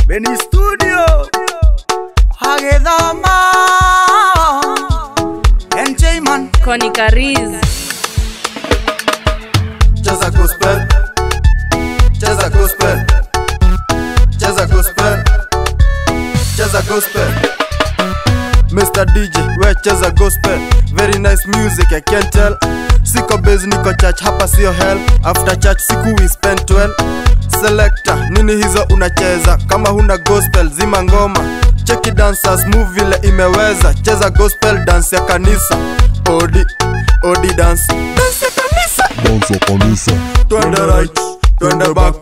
Benny Studio Hagedama NJ Man Connie Kariz Cheza gospel, cheza gospel, cheza gospel, cheza gospel. Mr. DJ, we cheza gospel. Very nice music, I can tell. Siko base niko church, hapa sio hell. After church siku we spend 12. Selector, nini hizo unacheza? Kama huna gospel, zima ngoma. Cheki dancers, move vile imeweza. Cheza gospel, dance ya kanisa. Odi dance. Dance ya kanisa. Dance ya kanisa. Twende right, twende back,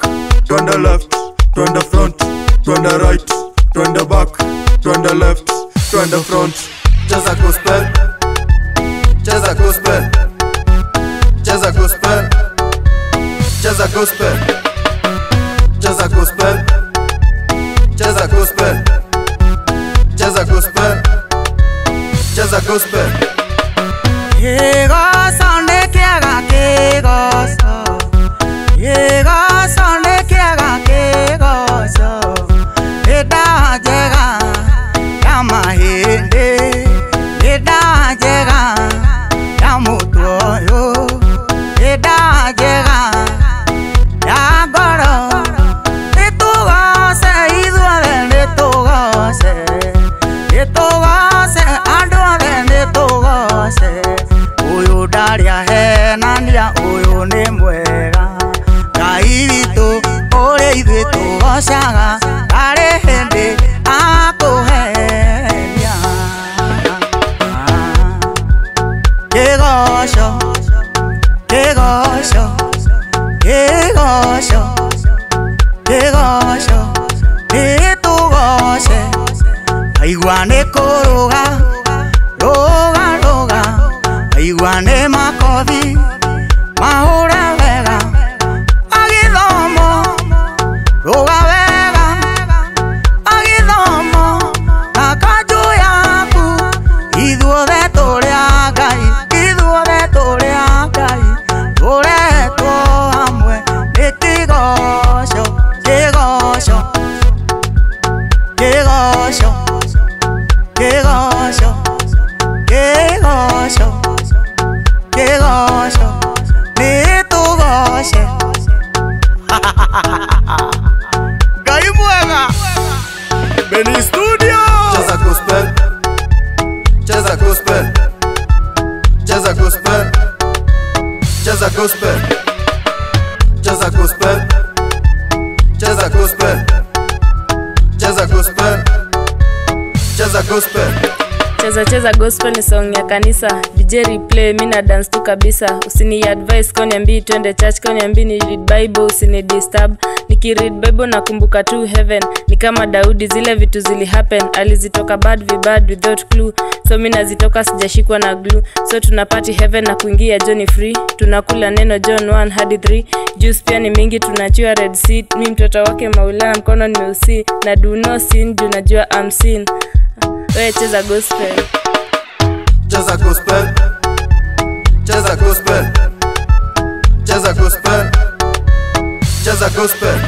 twende left, twende front, twende right, twende back, twende left, twende front. Cheza gospel, cheza gospel, cheza gospel, cheza gospel, cheza gospel, cheza gospel, cheza gospel, cheza gospel. Saga are hende akohenia Kegosho Kegosho Kegosho Kegosho Etugose Aiguane koroga Roga roga Aiguane makovi Mahora vega Agidomo Roga Benny Studio Cheza gospel, cheza gospel, cheza gospel, cheza gospel, cheza gospel, cheza gospel, cheza gospel, cheza gospel. Cheza gospel ni song ya kanisa. DJ replay, mina dance tu kabisa. Usini advice kwa niambi twende church, kwa niambi ni read Bible, usini disturb. Niki read Bible nakumbuka tu heaven. Ni kama Daudi, zile vitu zili happen. Alizitoka bad vibad without clue. So mina zitoka sijashikwa na glue. So tunapati heaven na kuingia Johnny free. Tunakula neno John 1 hadi 3. Juice pia ni mingi tunachua red seed. Mi mtoto wake Maulana mkono nimeusi. Na do no sin, juu najua I'm sin. We cheza gospel. Cheza gospel, cheza gospel, cheza gospel, cheza gospel,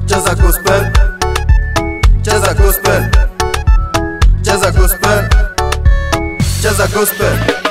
cheza gospel, cheza gospel, cheza gospel, cheza gospel.